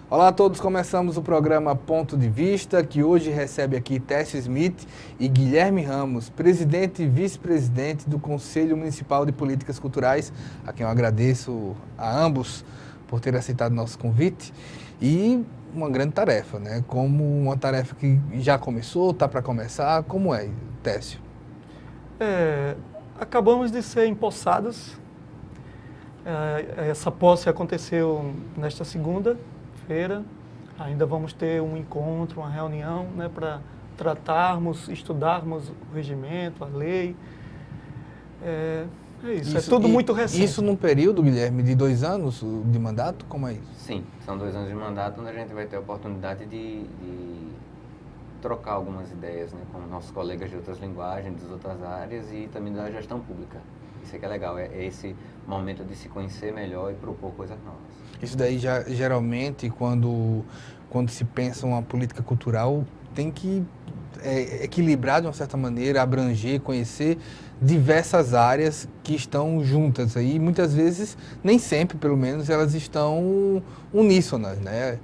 Olá a todos, começamos o programa Ponto de Vista, que hoje recebe aqui Técio Smith e Guilherme Ramos, presidente e vice-presidente do Conselho Municipal de Políticas Culturais, a quem eu agradeço a ambos por terem aceitado nosso convite, e uma grande tarefa, né? Como uma tarefa que já começou, está para começar, como é, Técio? Acabamos de ser empossados. Essa posse aconteceu nesta segunda-feira. Ainda vamos ter um encontro, uma reunião, né, para tratarmos, estudarmos o regimento, a lei. Isso, é tudo muito recente. Isso num período, Guilherme, de 2 anos de mandato? Como é isso? Sim, são 2 anos de mandato onde a gente vai ter a oportunidade de trocar algumas ideias, né, com nossos colegas de outras linguagens, de outras áreas e também da gestão pública. Isso é que é legal, é esse momento de se conhecer melhor e propor coisas novas. Isso daí já geralmente quando se pensa uma política cultural tem que equilibrar de uma certa maneira, abranger, conhecer diversas áreas que estão juntas aí, muitas vezes, nem sempre pelo menos, elas estão uníssonas, né?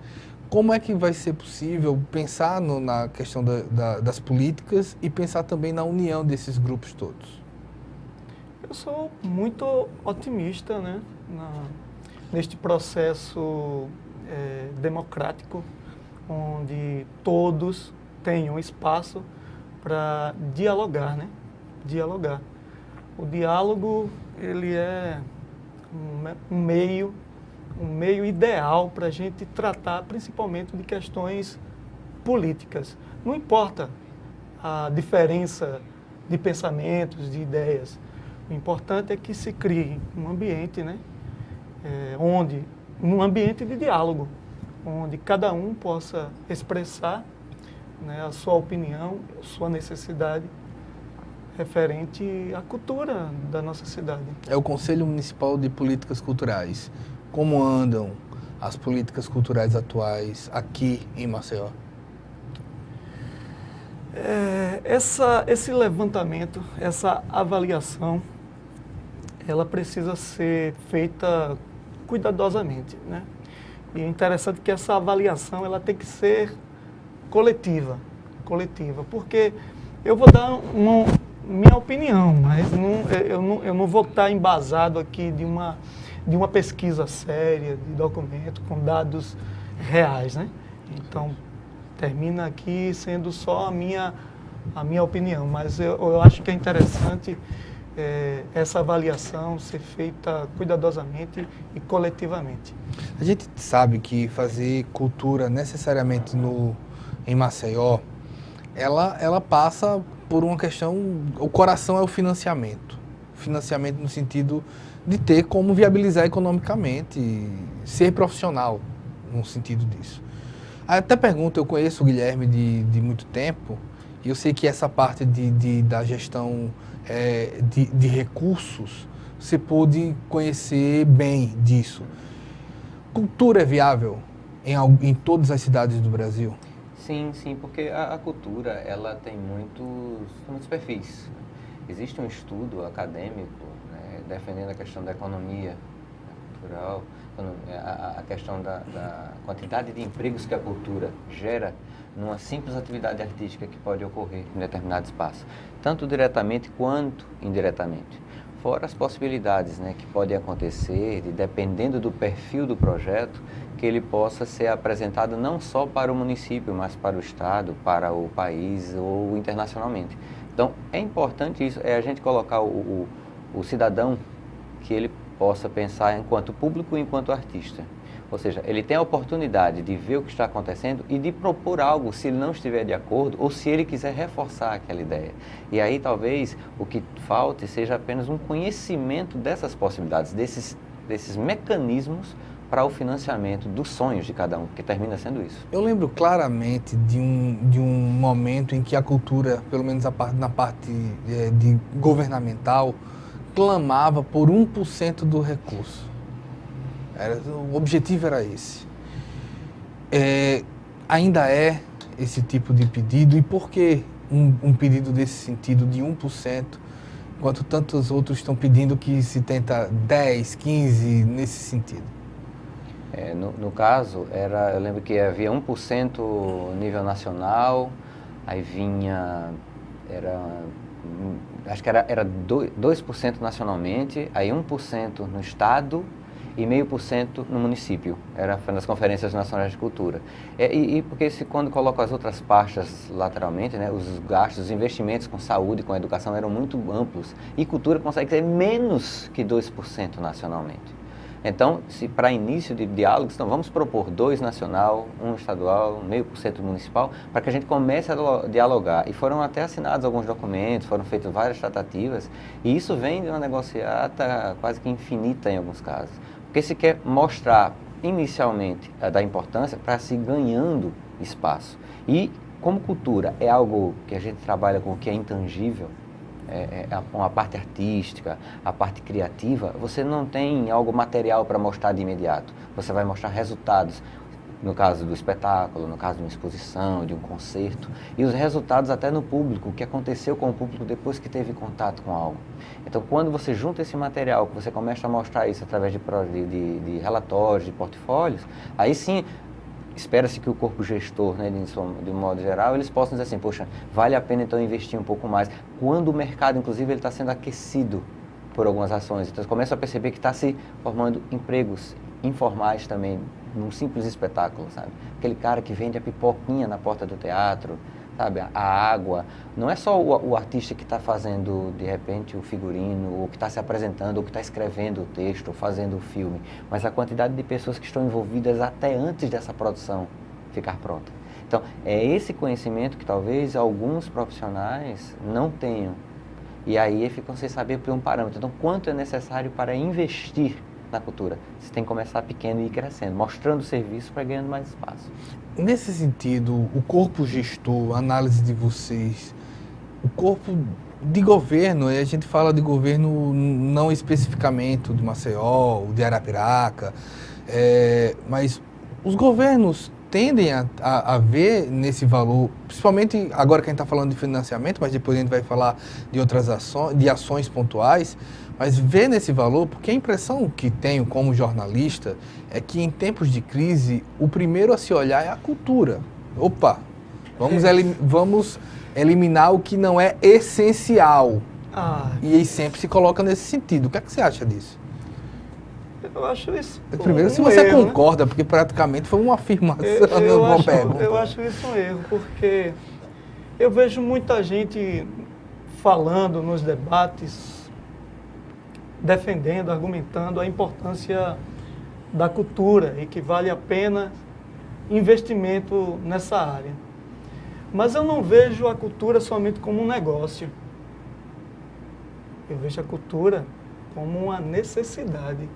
Como é que vai ser possível pensar na questão das políticas e pensar também na união desses grupos todos? Eu sou muito otimista, né, neste processo democrático, onde todos tenham espaço para dialogar, né? Dialogar. O diálogo, ele é um meio ideal para a gente tratar principalmente de questões políticas. Não importa a diferença de pensamentos, de ideias. O importante é que se crie um ambiente, né, um ambiente de diálogo, onde cada um possa expressar, né, a sua opinião, a sua necessidade referente à cultura da nossa cidade. É o Conselho Municipal de Políticas Culturais. Como andam as políticas culturais atuais aqui em Maceió? Esse levantamento, essa avaliação, ela precisa ser feita cuidadosamente, né? E é interessante que essa avaliação ela tem que ser coletiva, porque eu vou dar minha opinião, mas eu não vou estar embasado aqui de uma pesquisa séria, de documento com dados reais, né? Então, termina aqui sendo só a minha opinião, mas eu acho que é interessante essa avaliação ser feita cuidadosamente e coletivamente. A gente sabe que fazer cultura necessariamente em Maceió, ela passa por uma questão, o coração é o financiamento. Financiamento no sentido de ter como viabilizar economicamente, ser profissional no sentido disso. Até pergunto, eu conheço o Guilherme de muito tempo, e eu sei que essa parte da gestão de recursos, você pôde conhecer bem disso. Cultura é viável em todas as cidades do Brasil? Sim, porque a cultura ela tem muitos perfis. Existe um estudo acadêmico, né, defendendo a questão da economia, né, cultural, a questão da quantidade de empregos que a cultura gera numa simples atividade artística que pode ocorrer em determinado espaço, tanto diretamente quanto indiretamente. Fora as possibilidades, né, que podem acontecer, dependendo do perfil do projeto, que ele possa ser apresentado não só para o município, mas para o estado, para o país ou internacionalmente. Então, é importante isso, a gente colocar o cidadão que ele possa pensar enquanto público e enquanto artista. Ou seja, ele tem a oportunidade de ver o que está acontecendo e de propor algo se ele não estiver de acordo ou se ele quiser reforçar aquela ideia. E aí talvez o que falte seja apenas um conhecimento dessas possibilidades, desses mecanismos para o financiamento dos sonhos de cada um, que termina sendo isso. Eu lembro claramente de um momento em que a cultura, pelo menos na parte governamental, clamava por 1% do recurso. O objetivo era esse. Ainda é esse tipo de pedido? E por que um pedido desse sentido de 1%, enquanto tantos outros estão pedindo que se tenta 10, 15 nesse sentido? No caso, eu lembro que havia 1% nível nacional, aí vinha, acho que era 2% nacionalmente, aí 1% no estado e 0,5% no município. Foi nas conferências nacionais de cultura. Porque quando coloca as outras pastas lateralmente, né, os gastos, os investimentos com saúde, com educação eram muito amplos. E cultura consegue ter menos que 2% nacionalmente. Então, se para início de diálogos, então vamos propor 2 nacional, 1 estadual, 0,5% municipal, para que a gente comece a dialogar. E foram até assinados alguns documentos, foram feitas várias tratativas, e isso vem de uma negociata quase que infinita em alguns casos. Porque se quer mostrar inicialmente da importância para se ganhando espaço. E como cultura é algo que a gente trabalha com o que é intangível, uma parte artística, a parte criativa, você não tem algo material para mostrar de imediato. Você vai mostrar resultados, no caso do espetáculo, no caso de uma exposição, de um concerto, e os resultados até no público, o que aconteceu com o público depois que teve contato com algo. Então, quando você junta esse material, que você começa a mostrar isso através de relatórios, de portfólios, aí sim, espera-se que o corpo gestor, né, de um modo geral, eles possam dizer assim, poxa, vale a pena então investir um pouco mais. Quando o mercado, inclusive, ele está sendo aquecido por algumas ações. Então, você começa a perceber que está se formando empregos informais também, num simples espetáculo, sabe? Aquele cara que vende a pipoquinha na porta do teatro, sabe? A água. Não é só o artista que está fazendo, de repente, o figurino, ou que está se apresentando, ou que está escrevendo o texto, ou fazendo o filme, mas a quantidade de pessoas que estão envolvidas até antes dessa produção ficar pronta. Então, é esse conhecimento que talvez alguns profissionais não tenham. E aí ficam sem saber por um parâmetro. Então, quanto é necessário para investir na cultura? Você tem que começar pequeno e ir crescendo, mostrando o serviço para ganhando mais espaço. Nesse sentido, o corpo gestor, a análise de vocês, o corpo de governo, e a gente fala de governo não especificamente de Maceió, de Arapiraca, mas os governos tendem a ver nesse valor, principalmente agora que a gente está falando de financiamento, mas depois a gente vai falar de outras ações, de ações pontuais, mas ver nesse valor, porque a impressão que tenho como jornalista é que em tempos de crise, o primeiro a se olhar é a cultura. Opa, vamos eliminar o que não é essencial. E aí sempre se coloca nesse sentido. O que é que você acha disso? Eu acho isso. Primeiro, se você concorda, porque praticamente foi uma afirmação. Eu acho isso um erro, porque eu vejo muita gente falando nos debates, defendendo, argumentando a importância da cultura e que vale a pena investimento nessa área. Mas eu não vejo a cultura somente como um negócio. Eu vejo a cultura como uma necessidade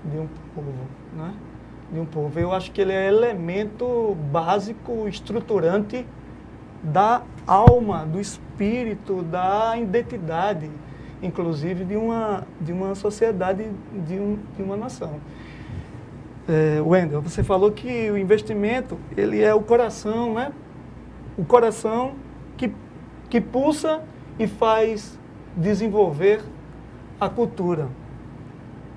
de um povo, né? De um povo. Eu acho que ele é elemento básico, estruturante da alma, do espírito, da identidade, inclusive de uma sociedade, de uma nação. Wendel, você falou que o investimento, ele é o coração, né? O coração que pulsa e faz desenvolver a cultura.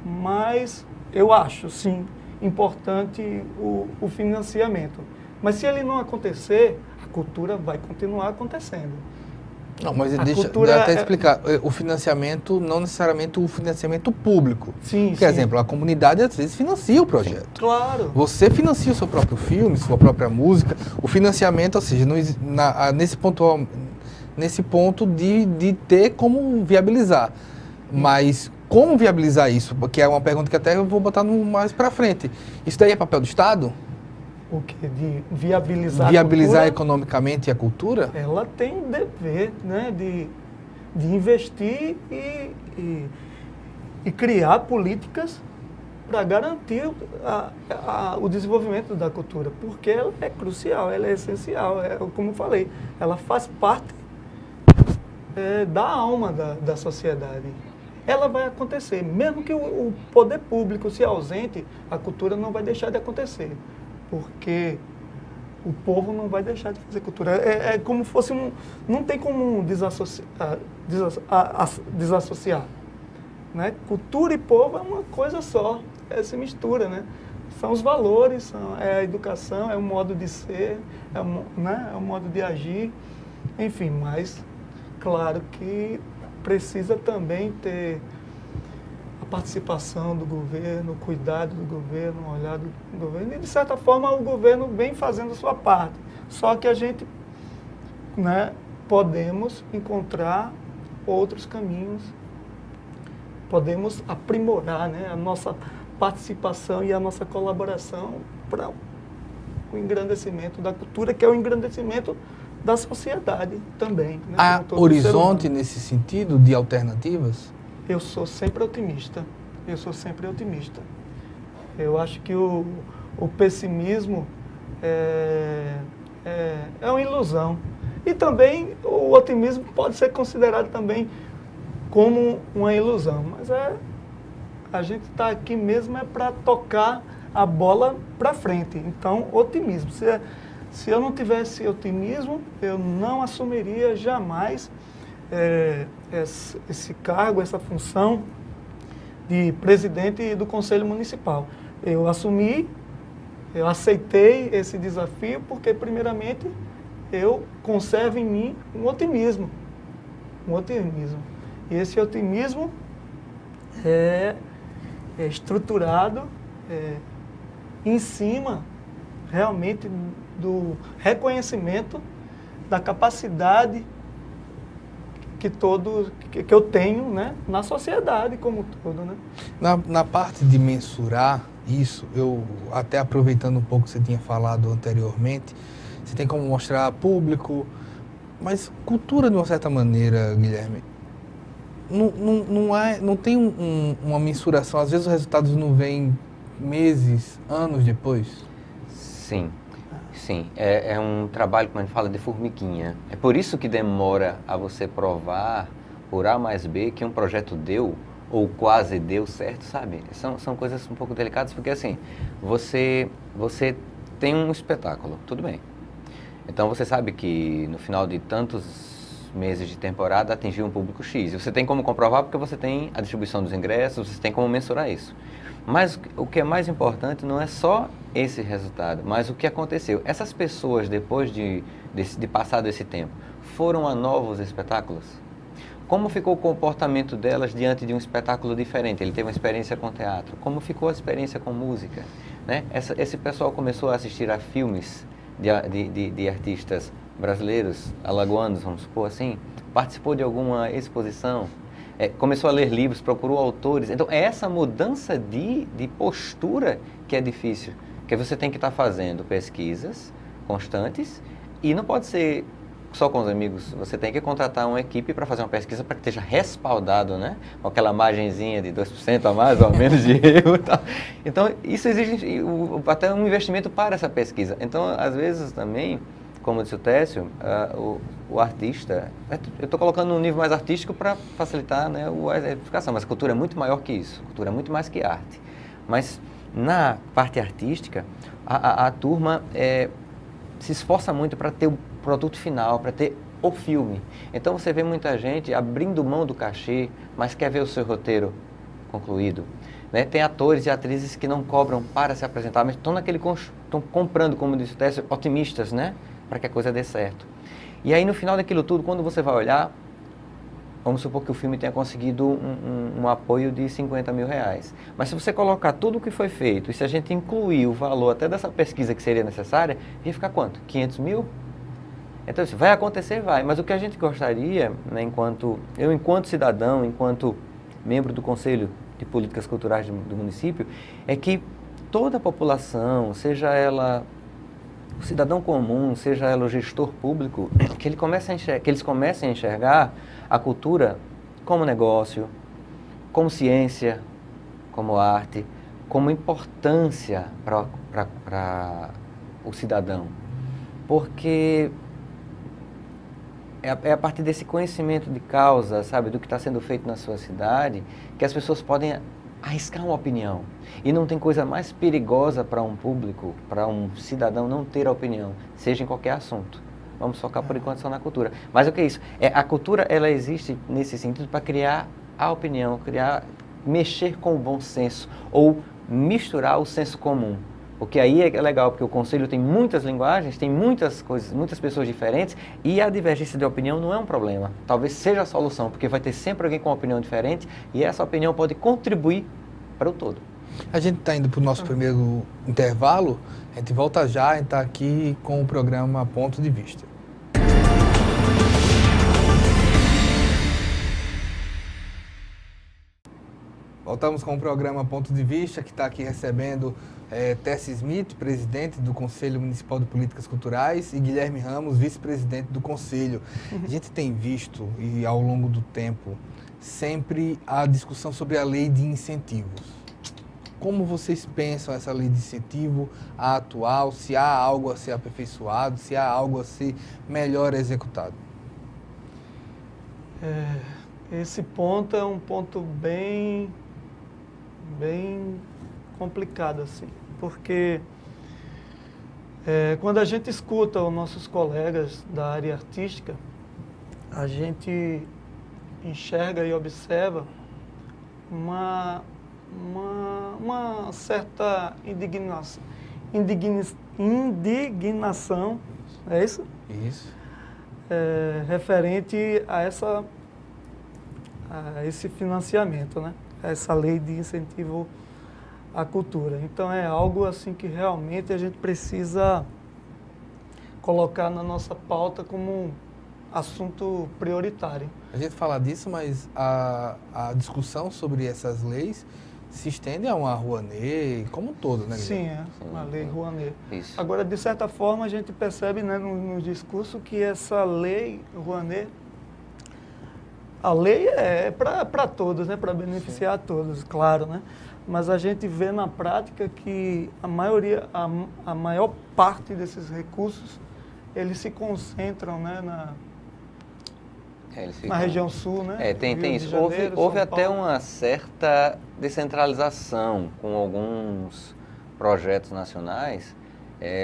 Mas eu acho, sim, importante o financiamento. Mas se ele não acontecer, a cultura vai continuar acontecendo. Não, mas deixa eu até explicar. O financiamento, não necessariamente o financiamento público. Sim, Por exemplo, a comunidade às vezes financia o projeto. Claro. Você financia o seu próprio filme, sua própria música. O financiamento, ou seja, nesse ponto de ter como viabilizar. Mas como viabilizar isso? Porque é uma pergunta que até eu vou botar mais para frente. Isso daí é papel do Estado? O que? De viabilizar Viabilizar economicamente a cultura? Ela tem o dever, né, de investir e criar políticas para garantir o desenvolvimento da cultura, porque ela é crucial, ela é essencial, como eu falei, ela faz parte da alma da sociedade. Ela vai acontecer, mesmo que o poder público se ausente, a cultura não vai deixar de acontecer. Porque o povo não vai deixar de fazer cultura. É como fosse não tem como desassociar. Né? Cultura e povo é uma coisa só, se mistura, né? são os valores, é a educação, é o modo de ser, né, é o modo de agir, enfim, mas claro que precisa também ter a participação do governo, o cuidado do governo, o olhar do governo, e de certa forma o governo vem fazendo a sua parte, só que a gente, né, podemos encontrar outros caminhos, podemos aprimorar, né, a nossa participação e a nossa colaboração para o engrandecimento da cultura, que é o engrandecimento da sociedade também. Né, há horizonte nesse sentido de alternativas? Eu sou sempre otimista. Eu acho que o pessimismo é uma ilusão. E também o otimismo pode ser considerado também como uma ilusão. Mas a gente está aqui mesmo para tocar a bola para frente. Então, otimismo. Se eu não tivesse otimismo, eu não assumiria jamais esse cargo, essa função de presidente do Conselho Municipal. Eu assumi, eu aceitei esse desafio porque, primeiramente, eu conservo em mim um otimismo. E esse otimismo é estruturado em cima, realmente, do reconhecimento da capacidade que eu tenho, né, na sociedade como um todo. Né? Na parte de mensurar isso, eu até aproveitando um pouco que você tinha falado anteriormente, você tem como mostrar público, mas cultura de uma certa maneira, Guilherme, não tem uma mensuração, às vezes os resultados não vêm meses, anos depois? Sim. Sim, é um trabalho, como a gente fala, de formiguinha. É por isso que demora a você provar, por A mais B, que um projeto deu, ou quase deu certo, sabe? São coisas um pouco delicadas, porque assim, você tem um espetáculo, tudo bem. Então você sabe que no final de tantos meses de temporada atingiu um público X. E você tem como comprovar porque você tem a distribuição dos ingressos, você tem como mensurar isso. Mas o que é mais importante não é só esse resultado, mas o que aconteceu. Essas pessoas, depois de passado esse tempo, foram a novos espetáculos? Como ficou o comportamento delas diante de um espetáculo diferente? Ele teve uma experiência com teatro. Como ficou a experiência com música? Né? Esse pessoal começou a assistir a filmes de artistas brasileiros, alagoanos, vamos supor assim, participou de alguma exposição, começou a ler livros, procurou autores. Então, é essa mudança de postura que é difícil, que você tem que estar fazendo pesquisas constantes e não pode ser só com os amigos, você tem que contratar uma equipe para fazer uma pesquisa para que esteja respaldado, né? Com aquela margenzinha de 2% a mais ou menos de erro e tal. Então, isso exige até um investimento para essa pesquisa. Então, às vezes também, como disse o Técio, o artista, eu estou colocando um nível mais artístico para facilitar, né, a educação, mas a cultura é muito maior que isso, a cultura é muito mais que arte. Mas na parte artística, a turma se esforça muito para ter o produto final, para ter o filme. Então você vê muita gente abrindo mão do cachê, mas quer ver o seu roteiro concluído. Né? Tem atores e atrizes que não cobram para se apresentar, mas estão comprando, como disse o Técio, otimistas, né? Para que a coisa dê certo. E aí no final daquilo tudo, quando você vai olhar, vamos supor que o filme tenha conseguido um apoio de R$50 mil. Mas se você colocar tudo o que foi feito, e se a gente incluir o valor até dessa pesquisa que seria necessária, ia ficar quanto? 500 mil? Então, isso vai acontecer, vai. Mas o que a gente gostaria, né, enquanto cidadão, enquanto membro do Conselho de Políticas Culturais do município, é que toda a população, seja ela o cidadão comum, seja ela o gestor público, que eles comecem a enxergar a cultura como negócio, como ciência, como arte, como importância para o cidadão. Porque é a partir desse conhecimento de causa, sabe, do que está sendo feito na sua cidade, que as pessoas podem arriscar uma opinião. E não tem coisa mais perigosa para um público, para um cidadão não ter a opinião, seja em qualquer assunto. Vamos focar por enquanto só na cultura. Mas o que é isso? A cultura, ela existe nesse sentido para criar a opinião, mexer com o bom senso, ou misturar o senso comum. Porque aí é legal, porque o conselho tem muitas linguagens, tem muitas coisas, muitas pessoas diferentes, e a divergência de opinião não é um problema. Talvez seja a solução, porque vai ter sempre alguém com uma opinião diferente, e essa opinião pode contribuir para o todo. A gente está indo para o nosso primeiro intervalo, a gente volta já, a gente está aqui com o programa Ponto de Vista. Voltamos com o programa Ponto de Vista, que está aqui recebendo Tessie Smith, presidente do Conselho Municipal de Políticas Culturais, e Guilherme Ramos, vice-presidente do Conselho. A gente tem visto, e ao longo do tempo, sempre a discussão sobre a lei de incentivos. Como vocês pensam essa lei de incentivo, a atual, se há algo a ser aperfeiçoado, se há algo a ser melhor executado? Esse ponto é um ponto bem complicado, assim, porque quando a gente escuta os nossos colegas da área artística, a gente enxerga e observa uma certa indignação, é isso? Isso. Referente a esse financiamento, né? Essa lei de incentivo à cultura. Então é algo assim que realmente a gente precisa colocar na nossa pauta como um assunto prioritário. A gente fala disso, mas a discussão sobre essas leis se estende a uma Rouanet como um todo, né? Sim, uma lei Rouanet. Isso. Agora, de certa forma, a gente percebe, né, no discurso que essa lei Rouanet, a lei é para todos, né, para beneficiar a todos, claro, né? Mas a gente vê na prática que a maior parte desses recursos, eles se concentram, né, na região sul, né? Tem isso. Janeiro, Houve São até Paulo. uma certa descentralização com alguns projetos nacionais,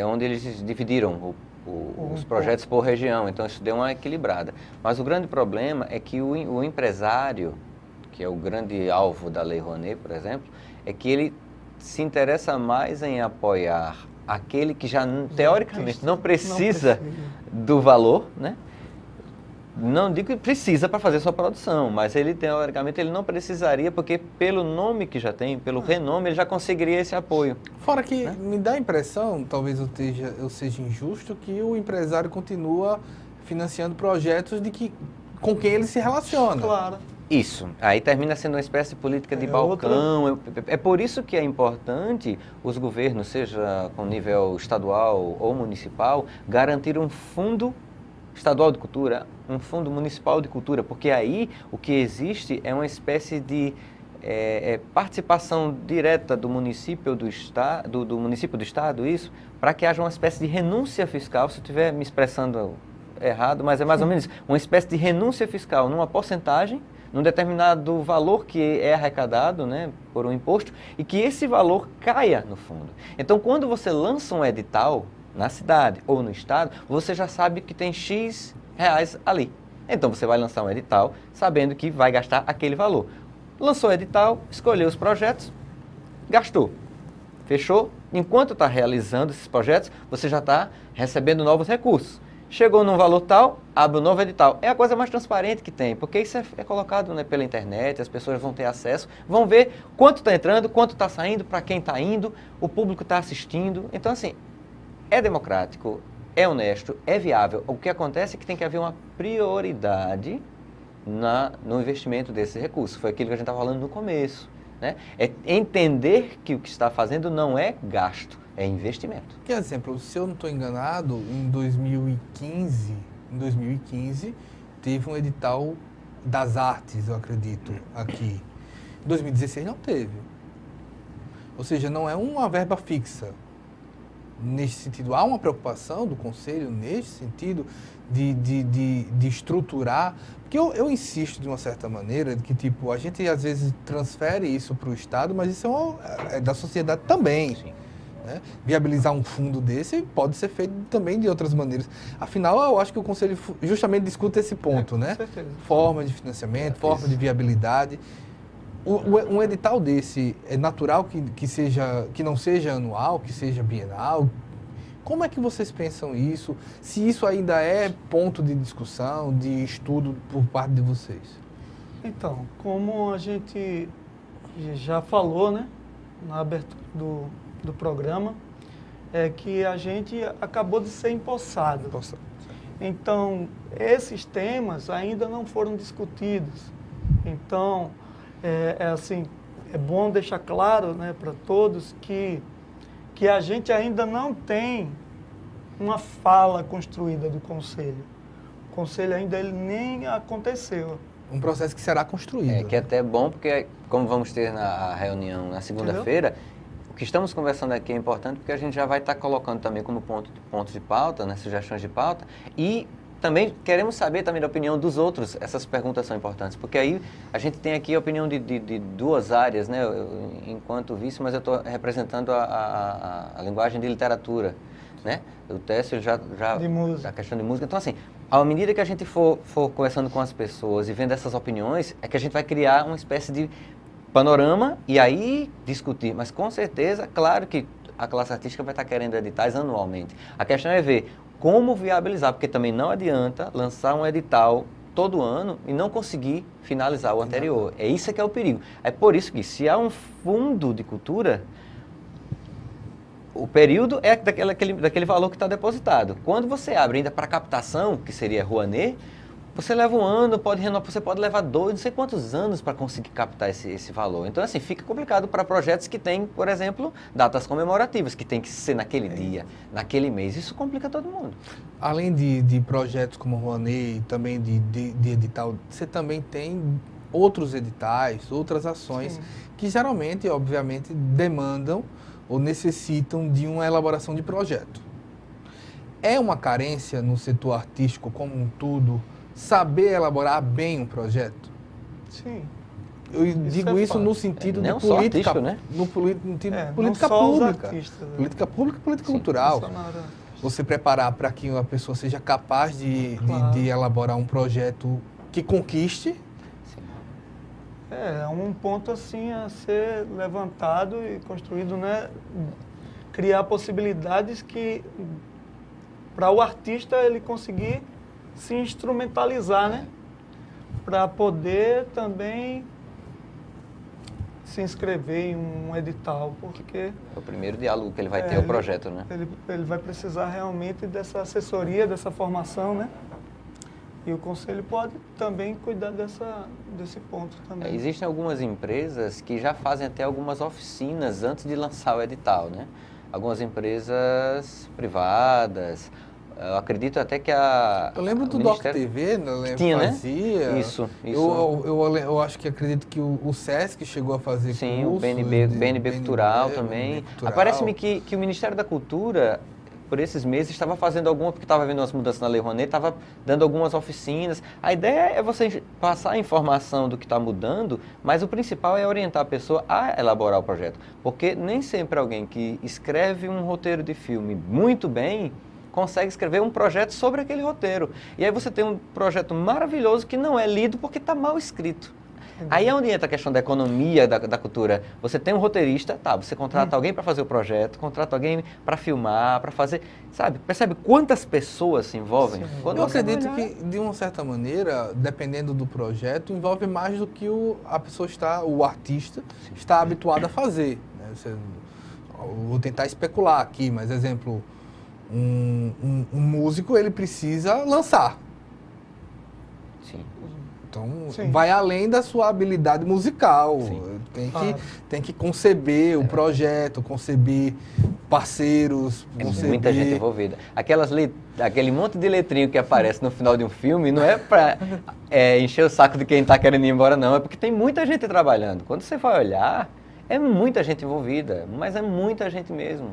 onde eles dividiram os projetos por região, então isso deu uma equilibrada. Mas o grande problema é que o empresário, que é o grande alvo da Lei Rouanet, por exemplo, é que ele se interessa mais em apoiar aquele que já, teoricamente, não precisa do valor, né? Não digo que precisa para fazer sua produção, mas ele, teoricamente, ele não precisaria, porque pelo nome que já tem, pelo renome, ele já conseguiria esse apoio. Fora que me dá a impressão, talvez eu seja injusto, que o empresário continua financiando projetos com quem ele se relaciona. Claro. Isso. Aí termina sendo uma espécie de política de balcão. É por isso que é importante os governos, seja com nível estadual ou municipal, garantir um fundo estadual de cultura, um fundo municipal de cultura, porque aí o que existe é uma espécie de participação direta do município do município do estado, isso, para que haja uma espécie de renúncia fiscal, se eu estiver me expressando errado, mas é mais ou menos uma espécie de renúncia fiscal numa porcentagem, num determinado valor que é arrecadado, né, por um imposto, e que esse valor caia no fundo. Então, quando você lança um edital na cidade ou no estado, você já sabe que tem X reais ali. Então você vai lançar um edital sabendo que vai gastar aquele valor. Lançou o edital, escolheu os projetos, gastou. Fechou? Enquanto está realizando esses projetos, você já está recebendo novos recursos. Chegou num valor tal, abre um novo edital. É a coisa mais transparente que tem, porque isso é colocado, né, pela internet, as pessoas vão ter acesso, vão ver quanto está entrando, quanto está saindo, para quem está indo, o público está assistindo. Então, assim, é democrático, é honesto, é viável. O que acontece é que tem que haver uma prioridade no investimento desse recurso. Foi aquilo que a gente estava falando no começo, né? É entender que o que está fazendo não é gasto, é investimento. Por exemplo, se eu não estou enganado, em 2015 teve um edital das artes, eu acredito, aqui. Em 2016 não teve. Ou seja, não é uma verba fixa. Nesse sentido, há uma preocupação do Conselho, nesse sentido, de estruturar, porque eu insisto de uma certa maneira, de que tipo, a gente às vezes transfere isso para o Estado, mas isso é da sociedade também. Sim. Né? Viabilizar um fundo desse pode ser feito também de outras maneiras. Afinal, eu acho que o Conselho justamente discute esse ponto, né? Com certeza. Forma de financiamento, forma de viabilidade. Um edital desse, é natural que não seja anual, que seja bienal? Como é que vocês pensam isso? Se isso ainda é ponto de discussão, de estudo por parte de vocês? Então, como a gente já falou, né, na abertura do programa, é que a gente acabou de ser empossado. Então, esses temas ainda não foram discutidos. Então, assim, é bom deixar claro, né, para todos que a gente ainda não tem uma fala construída do Conselho. O Conselho ainda ele nem aconteceu. Um processo que será construído. Que é até bom, porque como vamos ter na reunião na segunda-feira, o que estamos conversando aqui é importante, porque a gente já vai estar colocando também como ponto de pauta, né, sugestões de pauta, e também queremos saber também da opinião dos outros. Essas perguntas são importantes, porque aí a gente tem aqui a opinião de duas áreas, né? Enquanto vice, mas eu estou representando a linguagem de literatura, né? O Técio já de música. A questão de música. Então, assim, à medida que a gente for conversando com as pessoas e vendo essas opiniões, é que a gente vai criar uma espécie de panorama e aí discutir. Mas, com certeza, claro que a classe artística vai estar querendo editais anualmente. A questão é ver como viabilizar, porque também não adianta lançar um edital todo ano e não conseguir finalizar o anterior. É isso que é o perigo. É por isso que, se há um fundo de cultura, o período é daquele valor que está depositado. Quando você abre ainda para captação, que seria Rouanet, você leva um ano, você pode levar 2, não sei quantos anos para conseguir captar esse valor. Então, assim, fica complicado para projetos que têm, por exemplo, datas comemorativas, que tem que ser naquele dia, naquele mês. Isso complica todo mundo. Além de projetos como o Rouanet e também de edital, você também tem outros editais, outras ações, que geralmente, obviamente, demandam ou necessitam de uma elaboração de projeto. É uma carência no setor artístico como um todo saber elaborar bem um projeto? Sim. Eu digo isso no sentido de política, né? No política pública. Política pública e política cultural. Você preparar para que a pessoa seja capaz de elaborar um projeto que conquiste. É um ponto assim a ser levantado e construído, né? Criar possibilidades que para o artista ele conseguir se instrumentalizar, né? Para poder também se inscrever em um edital, porque... É o primeiro diálogo que ele vai ter, o projeto, né? Ele vai precisar realmente dessa assessoria, dessa formação, né? E o Conselho pode também cuidar desse ponto também. Existem algumas empresas que já fazem até algumas oficinas antes de lançar o edital, né? Algumas empresas privadas. Eu acredito até que eu lembro do Doc TV, né? Tinha, fazia. Né? Isso. Eu acho que acredito que o Sesc chegou a fazer cursos. Sim, o BNB Cultural também. Parece-me que o Ministério da Cultura, por esses meses, estava fazendo porque estava vendo umas mudanças na Lei Rouanet, estava dando algumas oficinas. A ideia é você passar a informação do que está mudando, mas o principal é orientar a pessoa a elaborar o projeto. Porque nem sempre alguém que escreve um roteiro de filme muito bem consegue escrever um projeto sobre aquele roteiro. E aí você tem um projeto maravilhoso que não é lido porque está mal escrito. Aí é onde entra a questão da economia da cultura. Você tem um roteirista, você contrata alguém para fazer o projeto, contrata alguém para filmar, para fazer, sabe? Percebe quantas pessoas se envolvem? Eu acredito que, de uma certa maneira, dependendo do projeto, envolve mais do que o artista está habituado a fazer. Né? Vou tentar especular aqui, mas exemplo, um músico, ele precisa lançar. Sim. Então, vai além da sua habilidade musical. Tem que conceber o projeto, conceber parceiros, conceber... Muita gente envolvida. Aquele monte de letrinho que aparece no final de um filme não é para encher o saco de quem está querendo ir embora, não. É porque tem muita gente trabalhando. Quando você vai olhar, é muita gente envolvida, mas é muita gente mesmo.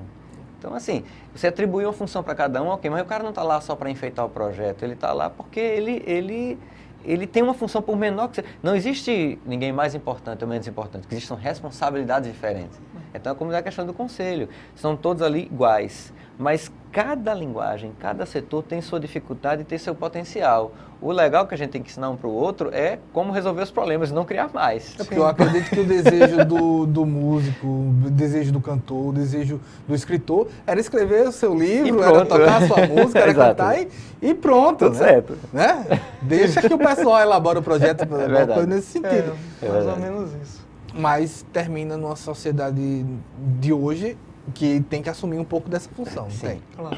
Então, assim, você atribui uma função para cada um, ok, mas o cara não está lá só para enfeitar o projeto, ele está lá porque ele tem uma função, por menor que seja. Não existe ninguém mais importante ou menos importante, que existam responsabilidades diferentes. Então, é como é a questão do conselho, são todos ali iguais. Mas cada linguagem, cada setor tem sua dificuldade e tem seu potencial. O legal que a gente tem que ensinar um para o outro é como resolver os problemas e não criar mais. É porque eu acredito que o desejo do músico, o desejo do cantor, o desejo do escritor era escrever o seu livro, era tocar a sua música, era cantar e pronto. Tudo né? certo. Né? Deixa que o pessoal elabore o projeto nesse sentido. Mais ou menos isso. Mas termina numa sociedade de hoje que tem que assumir um pouco dessa função. Sim. Tem. Claro.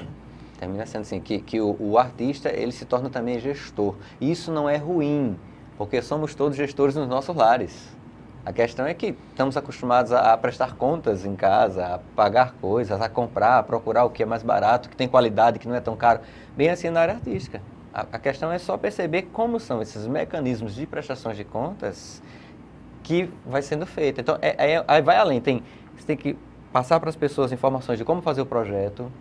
Termina sendo assim, que o artista, ele se torna também gestor. E isso não é ruim, porque somos todos gestores nos nossos lares. A questão é que estamos acostumados a prestar contas em casa, a pagar coisas, a comprar, a procurar o que é mais barato, que tem qualidade, que não é tão caro. Bem assim na área artística. A questão é só perceber como são esses mecanismos de prestações de contas que vai sendo feito. Então, aí vai além. Você tem que passar para as pessoas informações de como fazer o projeto,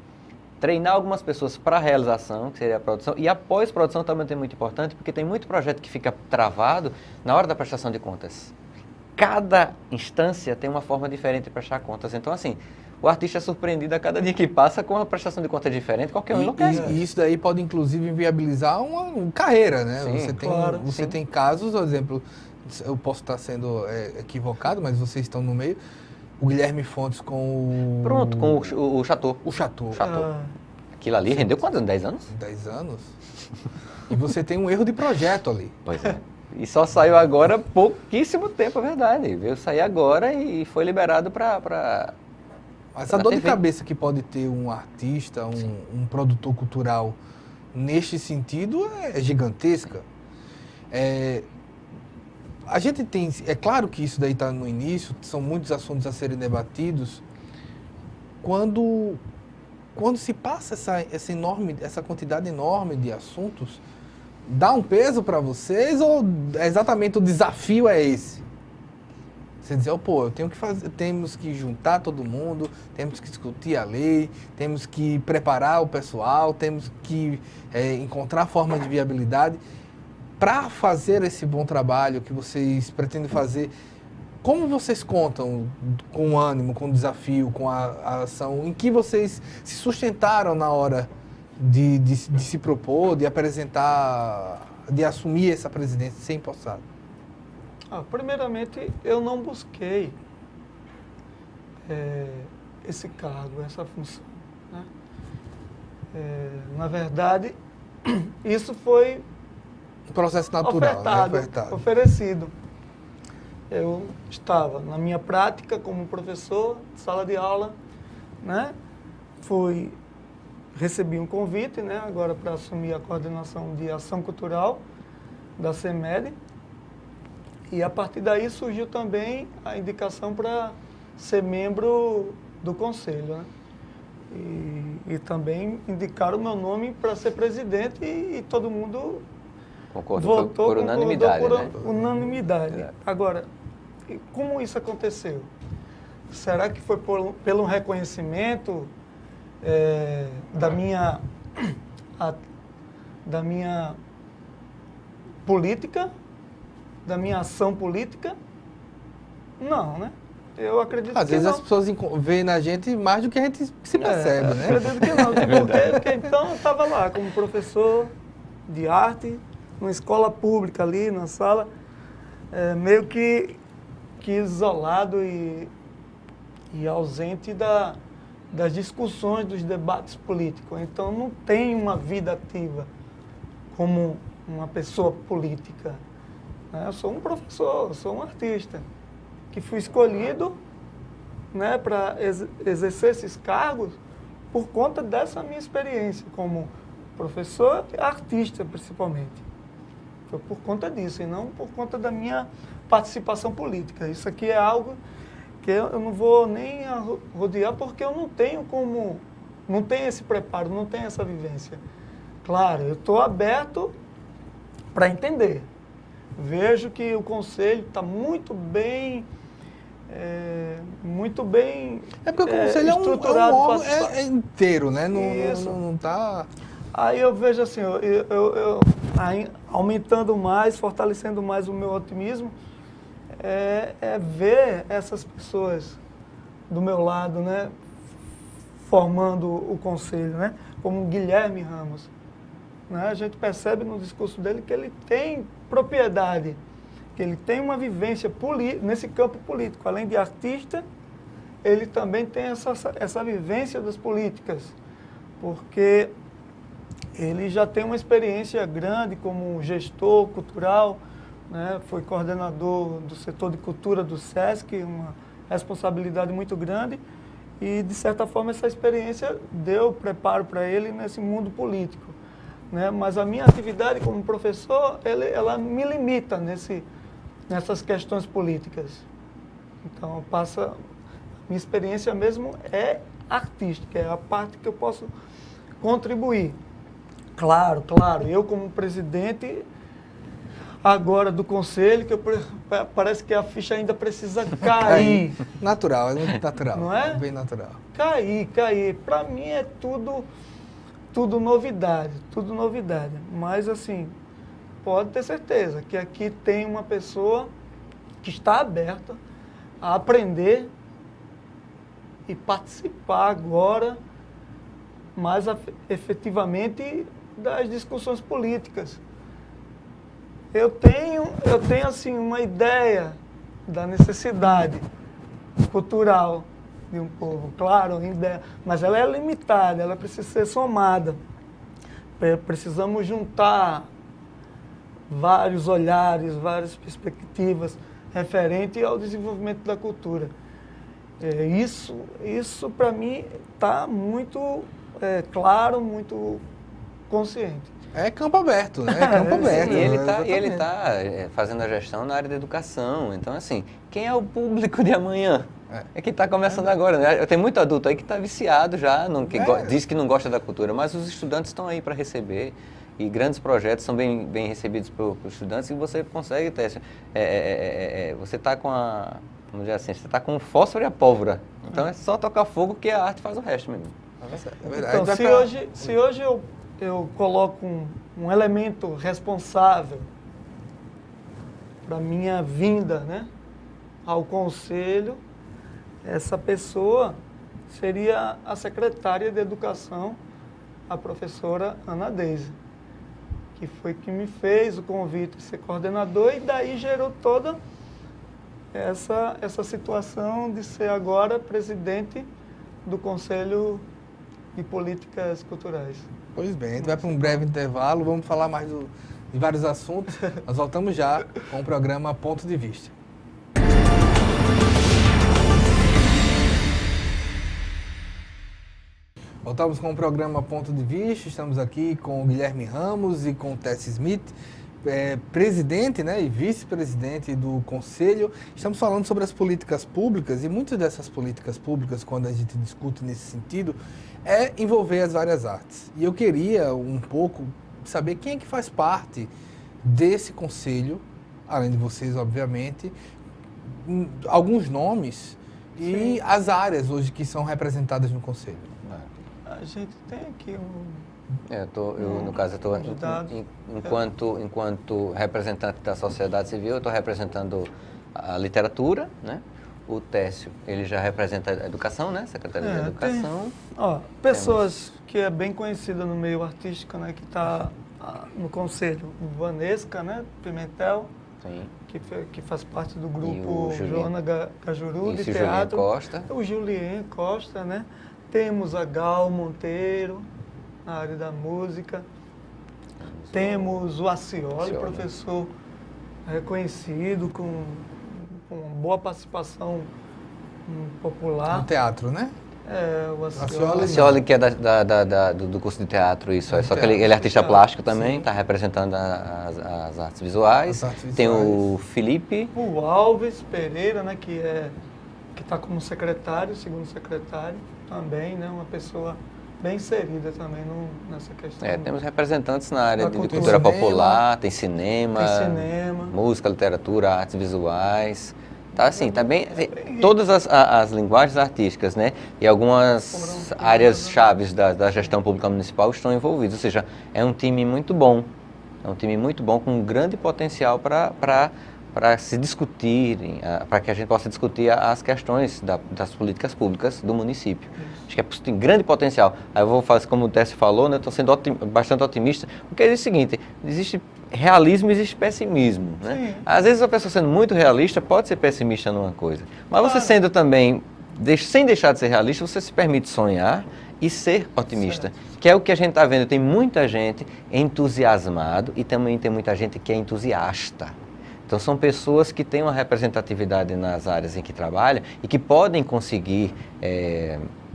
treinar algumas pessoas para a realização, que seria a produção, e a pós-produção também é muito importante, porque tem muito projeto que fica travado na hora da prestação de contas. Cada instância tem uma forma diferente de prestar contas. Então, assim, o artista é surpreendido a cada dia que passa com uma prestação de contas diferente, qualquer um enlouquece. E isso daí pode, inclusive, inviabilizar uma carreira, né? Sim, Você tem casos, por exemplo, eu posso estar sendo equivocado, mas vocês estão no meio. O Guilherme Fontes com o... Pronto, com o Chateau. O Chateau. Aquilo ali rendeu quantos anos? 10 anos? 10 anos. E você tem um erro de projeto ali. Pois é. E só saiu agora pouquíssimo tempo, é verdade. Veio sair agora e foi liberado para... Essa dor de cabeça que pode ter um artista, um produtor cultural neste sentido é gigantesca. A gente tem... É claro que isso daí está no início, são muitos assuntos a serem debatidos. Quando se passa essa quantidade enorme de assuntos, dá um peso para vocês ou exatamente o desafio é esse? Você dizer, temos que juntar todo mundo, temos que discutir a lei, temos que preparar o pessoal, temos que encontrar formas de viabilidade para fazer esse bom trabalho que vocês pretendem fazer. Como vocês contam com o ânimo, com o desafio, com a ação, em que vocês se sustentaram na hora de se propor, de apresentar, de assumir essa presidência sem empossado? Primeiramente, eu não busquei esse cargo, essa função. Né? Na verdade, isso foi um processo natural, ofertado. Oferecido. Eu estava na minha prática como professor de sala de aula, né? Recebi um convite, né? Agora para assumir a coordenação de ação cultural da CEMED. E a partir daí surgiu também a indicação para ser membro do conselho, né? E também indicaram o meu nome para ser presidente e todo mundo votou por unanimidade, por né? unanimidade. Agora, como isso aconteceu? Será que foi pelo reconhecimento da minha política, da minha ação política? Não, né? Eu acredito que não. Às vezes as pessoas veem na gente mais do que a gente se percebe, né? Eu acredito que não. Porque então eu estava lá como professor de arte, numa escola pública ali, na sala, meio que isolado e ausente das discussões, dos debates políticos. Então, não tem uma vida ativa como uma pessoa política. Né? Eu sou um professor, eu sou um artista, que fui escolhido, né, para exercer esses cargos por conta dessa minha experiência como professor e artista, principalmente. Foi por conta disso, e não por conta da minha participação política. Isso aqui é algo que eu não vou nem rodear, porque eu não tenho esse preparo, não tenho essa vivência. Claro, eu estou aberto para entender. Vejo que o conselho está muito bem porque o conselho estruturado, é um órgão inteiro, né? Não está... Aí eu vejo assim, aumentando mais, fortalecendo mais o meu otimismo, ver essas pessoas do meu lado, né, formando o conselho, né? Como o Guilherme Ramos. Né? A gente percebe no discurso dele que ele tem propriedade, que ele tem uma vivência nesse campo político. Além de artista, ele também tem essa vivência das políticas, porque ele já tem uma experiência grande como gestor cultural, né? Foi coordenador do setor de cultura do SESC, uma responsabilidade muito grande, e, de certa forma, essa experiência deu preparo para ele nesse mundo político. Né? Mas a minha atividade como professor, ela me limita nessas questões políticas. Então, minha experiência mesmo é artística, é a parte que eu posso contribuir. Claro, eu como presidente agora do conselho, que parece que a ficha ainda precisa cair. Natural, é muito natural. Não é? Bem natural. Cair. Para mim é tudo novidade. Mas, assim, pode ter certeza que aqui tem uma pessoa que está aberta a aprender e participar agora mais efetivamente das discussões políticas. Eu tenho assim, uma ideia da necessidade cultural de um povo, claro, mas ela é limitada, ela precisa ser somada. Precisamos juntar vários olhares, várias perspectivas referente ao desenvolvimento da cultura. Isso para mim está muito claro, muito consciente. É campo aberto, né? É campo aberto. E ele está fazendo a gestão na área da educação. Então, assim, quem é o público de amanhã? É que está começando agora, né? Tem muito adulto aí que está viciado já, diz que não gosta da cultura, mas os estudantes estão aí para receber. E grandes projetos são bem recebidos pelos estudantes e você consegue ter. Você está com vamos dizer assim, você está com o fósforo e a pólvora. Então é só tocar fogo que a arte faz o resto mesmo. É verdade. Então, se hoje eu coloco um elemento responsável para minha vinda, né, ao conselho, essa pessoa seria a secretária de Educação, a professora Ana Deise, que foi que me fez o convite de ser coordenador, e daí gerou toda essa situação de ser agora presidente do Conselho de Políticas Culturais. Pois bem, a gente vai para um breve intervalo, vamos falar mais de vários assuntos. Nós voltamos já com o programa Ponto de Vista. Voltamos com o programa Ponto de Vista, estamos aqui com o Guilherme Ramos e com o Tess Smith, presidente, né, e vice-presidente do Conselho. Estamos falando sobre as políticas públicas, e muitas dessas políticas públicas, quando a gente discute nesse sentido, é envolver as várias artes. E eu queria um pouco saber quem é que faz parte desse Conselho, além de vocês, obviamente, alguns nomes e as áreas hoje que são representadas no Conselho. A gente tem aqui no caso, eu estou, enquanto representante da sociedade civil, eu estou representando a literatura, né? O Técio, ele já representa a educação, né? Secretaria de Educação. Pessoas que é bem conhecida no meio artístico, né? Que está no conselho. Vanesca, né? Pimentel, sim, que faz parte do grupo Joana Cajuru de teatro. Julien Costa. O Julien Costa, né? Temos a Gal Monteiro, na área da música. Temos o Acioli, professor reconhecido, com boa participação popular. No teatro, né? O Acioli. Acioli, que é do curso de teatro, isso. Só que ele é artista plástico também, está representando as artes visuais. Tem o Felipe. O Alves Pereira, né, que está como secretário, segundo secretário também, né, uma pessoa bem inserida também nessa questão. Temos representantes na área de cultura popular, tem cinema, música, literatura, artes visuais. Tá assim, tá bem, todas as linguagens artísticas, né, e algumas áreas chaves da gestão pública municipal estão envolvidas, ou seja, é um time muito bom com um grande potencial para para se discutirem, para que a gente possa discutir as questões das políticas públicas do município. Acho que tem grande potencial. Aí eu vou fazer como o Décio falou, né? Estou sendo bastante otimista, porque é o seguinte, existe realismo e existe pessimismo, né? Às vezes a pessoa sendo muito realista pode ser pessimista numa coisa, mas você sendo também, sem deixar de ser realista, você se permite sonhar e ser otimista, que é o que a gente está vendo. Tem muita gente entusiasmado e também tem muita gente que é entusiasta. Então são pessoas que têm uma representatividade nas áreas em que trabalham e que podem conseguir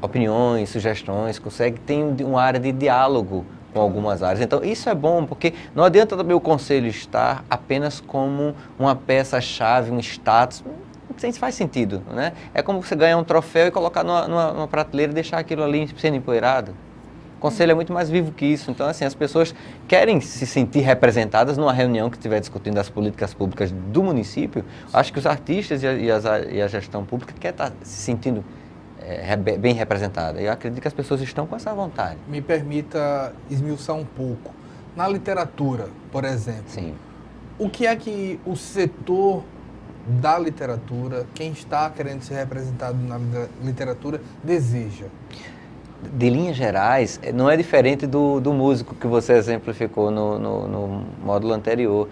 opiniões, sugestões, tem uma área de diálogo com algumas áreas. Então isso é bom, porque não adianta também o conselho estar apenas como uma peça-chave, um status. Não faz sentido, né? É como você ganhar um troféu e colocar numa prateleira e deixar aquilo ali sendo empoeirado. O conselho é muito mais vivo que isso. Então, assim, as pessoas querem se sentir representadas numa reunião que estiver discutindo as políticas públicas do município. Acho que os artistas e a gestão pública querem estar se sentindo bem representada. Eu acredito que as pessoas estão com essa vontade. Me permita esmiuçar um pouco. Na literatura, por exemplo, Sim. O que é que o setor da literatura, quem está querendo ser representado na literatura, deseja? De linhas gerais, não é diferente do músico que você exemplificou no módulo anterior.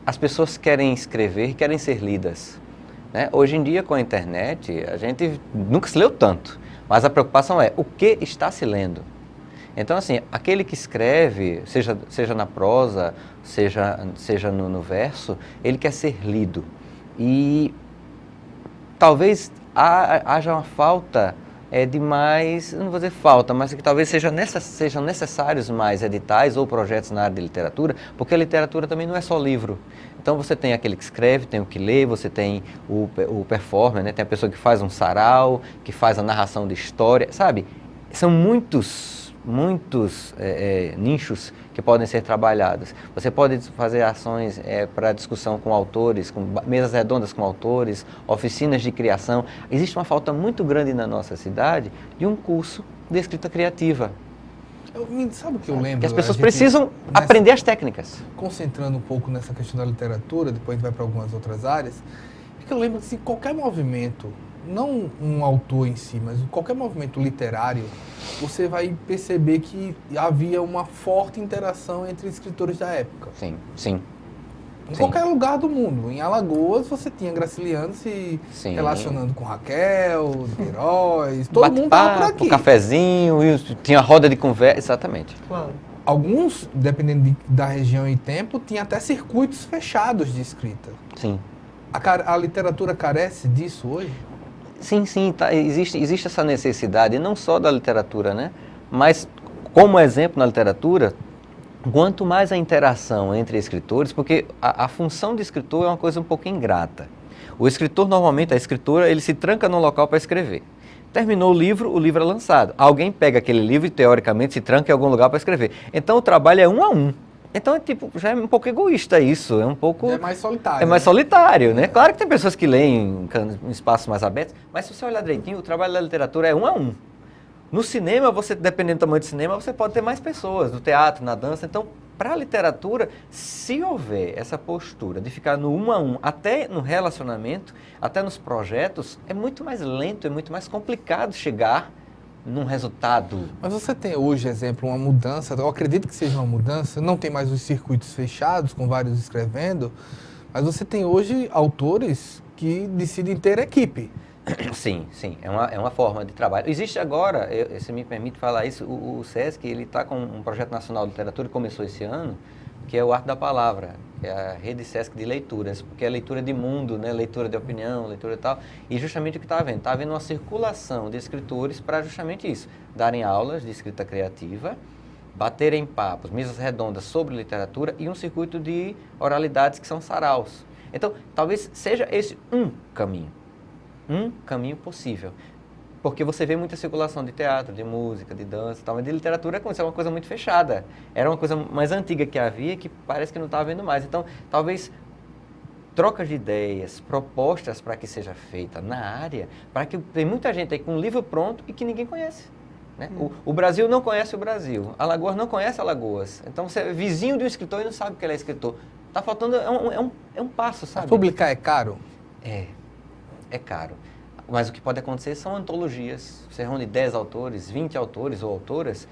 As pessoas querem escrever, querem ser lidas, né? Hoje em dia, com a internet, a gente nunca se leu tanto, mas a preocupação é o que está se lendo. Então, assim, aquele que escreve, seja na prosa, seja no verso, ele quer ser lido. E talvez haja uma falta de mais, não vou dizer falta, mas que talvez sejam necessários mais editais ou projetos na área de literatura, porque a literatura também não é só livro. Então você tem aquele que escreve, tem o que lê, você tem o performer, né? Tem a pessoa que faz um sarau, que faz a narração de história, sabe? São muitos nichos que podem ser trabalhados. Você pode fazer ações para discussão com autores, com mesas redondas com autores, oficinas de criação. Existe uma falta muito grande na nossa cidade de um curso de escrita criativa. Sabe o que eu lembro? Que as pessoas precisam aprender as técnicas. Concentrando um pouco nessa questão da literatura, depois a gente vai para algumas outras áreas, é que eu lembro que assim, qualquer movimento, não um autor em si, mas qualquer movimento literário, você vai perceber que havia uma forte interação entre escritores da época. Sim. Em qualquer lugar do mundo. Em Alagoas, você tinha Graciliano se relacionando com Raquel, Queiroz, todo mundo estava por aqui. Um cafezinho, tinha roda de conversa, exatamente. Claro. Alguns, dependendo da região e tempo, tinha até circuitos fechados de escrita. Sim. A literatura carece disso hoje? Sim, tá, existe essa necessidade, não só da literatura, né? Mas, como exemplo na literatura, quanto mais a interação entre escritores, porque a função de escritor é uma coisa um pouco ingrata. O escritor, normalmente, a escritora, ele se tranca num local para escrever. Terminou o livro é lançado. Alguém pega aquele livro e, teoricamente, se tranca em algum lugar para escrever. Então, o trabalho é 1 a 1. Então, já é um pouco egoísta isso, é um pouco... É mais solitário. É mais solitário, né? Claro que tem pessoas que leem em espaços mais abertos, mas se você olhar direitinho, o trabalho da literatura é 1 a 1. No cinema, dependendo do tamanho do cinema, você pode ter mais pessoas, no teatro, na dança. Então, para a literatura, se houver essa postura de ficar no 1 a 1, até no relacionamento, até nos projetos, é muito mais lento, é muito mais complicado chegar num resultado. Mas você tem hoje, exemplo, uma mudança, eu acredito que seja uma mudança, não tem mais os circuitos fechados, com vários escrevendo, mas você tem hoje autores que decidem ter equipe. Sim, é uma forma de trabalho. Existe agora, se me permite falar isso, o SESC, ele está com um projeto nacional de literatura que começou esse ano, que é o Arte da Palavra, que é a rede SESC de leituras, porque é leitura de mundo, né? Leitura de opinião, leitura e tal, e justamente o que está havendo? Está havendo uma circulação de escritores para justamente isso, darem aulas de escrita criativa, baterem papos, mesas redondas sobre literatura e um circuito de oralidades que são saraus. Então, talvez seja esse um caminho possível. Porque você vê muita circulação de teatro, de música, de dança e tal, mas de literatura é uma coisa muito fechada. Era uma coisa mais antiga que havia que parece que não está havendo mais. Então, talvez trocas de ideias, propostas para que seja feita na área, para que tem muita gente aí com um livro pronto e que ninguém conhece. Né? O Brasil não conhece o Brasil, Alagoas não conhece Alagoas. Então, você é vizinho de um escritor e não sabe que ele é escritor. Tá faltando, é um passo, sabe? Publicar é caro? É caro. Mas o que pode acontecer são antologias. Você reúne 10 autores, 20 autores ou autoras.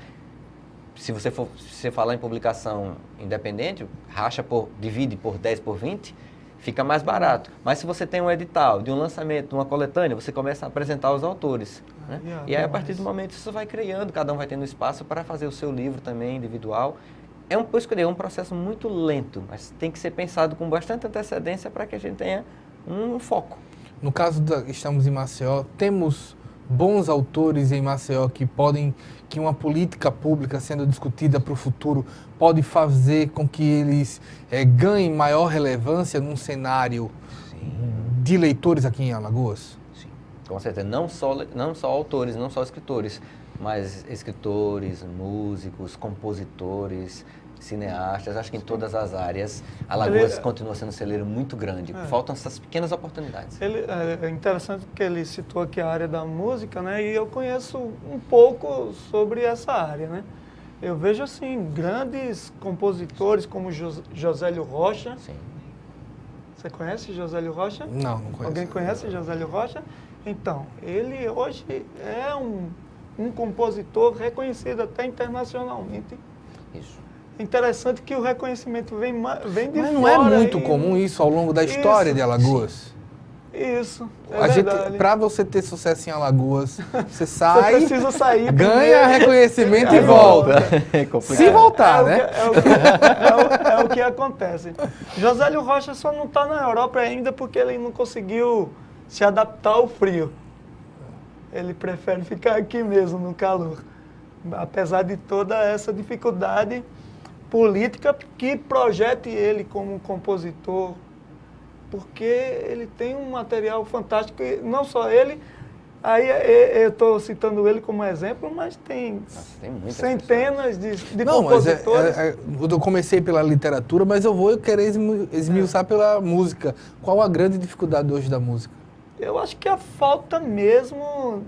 Se você falar em publicação independente, divide por 10 por 20, fica mais barato. Mas se você tem um edital de um lançamento, de uma coletânea, você começa a apresentar os autores. Né? E aí, a partir do momento, isso vai criando, cada um vai tendo espaço para fazer o seu livro também, individual. Por isso que é um processo muito lento, mas tem que ser pensado com bastante antecedência para que a gente tenha um foco. No caso estamos em Maceió, temos bons autores em Maceió que uma política pública sendo discutida para o futuro pode fazer com que eles ganhem maior relevância num cenário de leitores aqui em Alagoas? Sim, com certeza. Não só autores, não só escritores, mas escritores, músicos, compositores, cineastas. Acho que em todas as áreas, Alagoas continua sendo um celeiro muito grande. Faltam essas pequenas oportunidades. É interessante que ele citou aqui a área da música, né? E eu conheço um pouco sobre essa área, né? Eu vejo, assim, grandes compositores como Josélio Rocha. Sim. Você conhece Josélio Rocha? Não conheço. Alguém conhece Josélio Rocha? Então, ele hoje é um compositor reconhecido até internacionalmente. Isso. Interessante que o reconhecimento vem de fora. Mas não é muito comum isso ao longo da história de Alagoas? Isso, Para você ter sucesso em Alagoas, você sai, você precisa sair ganha reconhecimento e volta. É complicado. Se voltar, né? É o que acontece. Josélio Rocha só não está na Europa ainda porque ele não conseguiu se adaptar ao frio. Ele prefere ficar aqui mesmo, no calor. Apesar de toda essa dificuldade política que projete ele como compositor, porque ele tem um material fantástico, e não só ele, aí eu estou citando ele como exemplo, mas tem centenas de compositores. Eu comecei pela literatura, mas eu querer esmiuçar pela música. Qual a grande dificuldade hoje da música? Eu acho que a falta mesmo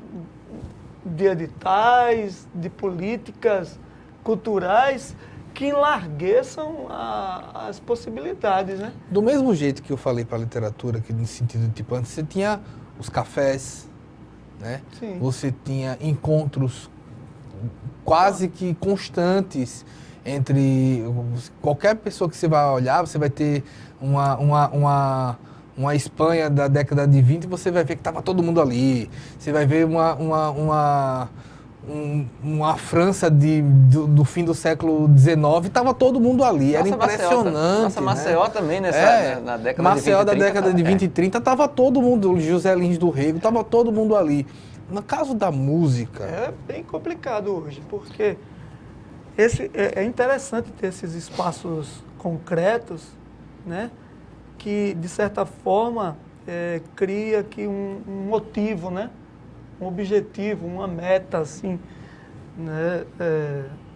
de editais, de políticas culturais que enlargueçam as possibilidades, né? Do mesmo jeito que eu falei para a literatura, que no sentido, tipo, antes você tinha os cafés, né? Sim. Você tinha encontros quase que constantes entre qualquer pessoa que você vai olhar, você vai ter uma Espanha da década de 20, você vai ver que estava todo mundo ali. Você vai ver uma França do fim do século XIX, estava todo mundo ali. Era impressionante. Nossa, Maceió, né? Também, na década Maceió de 20 e 30. da década de 20 e 30, estava todo mundo, José Lins do Rego, estava todo mundo ali. No caso da música... É bem complicado hoje, porque é interessante ter esses espaços concretos, né? Que, de certa forma, cria aqui um motivo, né? Um objetivo, uma meta, assim, né?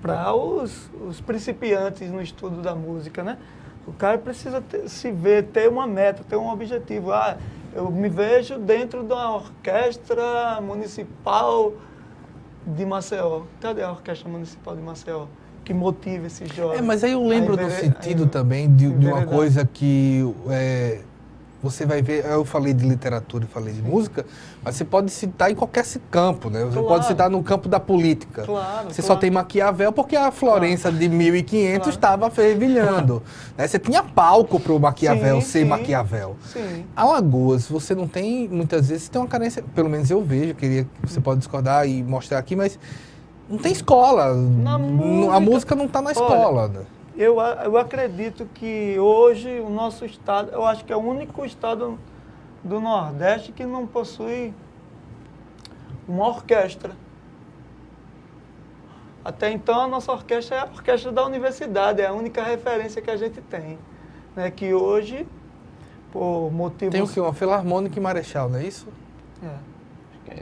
Para os principiantes no estudo da música, né? O cara precisa ter uma meta, ter um objetivo. Eu me vejo dentro da orquestra municipal de Maceió. Cadê a orquestra municipal de Maceió? Que motiva esses jovens. Mas aí eu lembro no sentido também de uma coisa que você vai ver, eu falei de literatura e falei de música, mas você pode citar em qualquer campo, né? Você pode citar no campo da política. Você só tem Maquiavel porque a Florença de 1500 estava fervilhando. Né? Você tinha palco para o Maquiavel ser Maquiavel. Sim. Alagoas, você não tem, muitas vezes, tem uma carência, pelo menos eu vejo, queria que você pode discordar e mostrar aqui, mas não tem escola. A música não está na escola. Né? Eu acredito que hoje o nosso estado, eu acho que é o único estado do Nordeste que não possui uma orquestra. Até então a nossa orquestra é a orquestra da universidade, é a única referência que a gente tem. Né? Que hoje, por motivos... Tem o quê? Uma Filarmônica em Marechal, não é isso?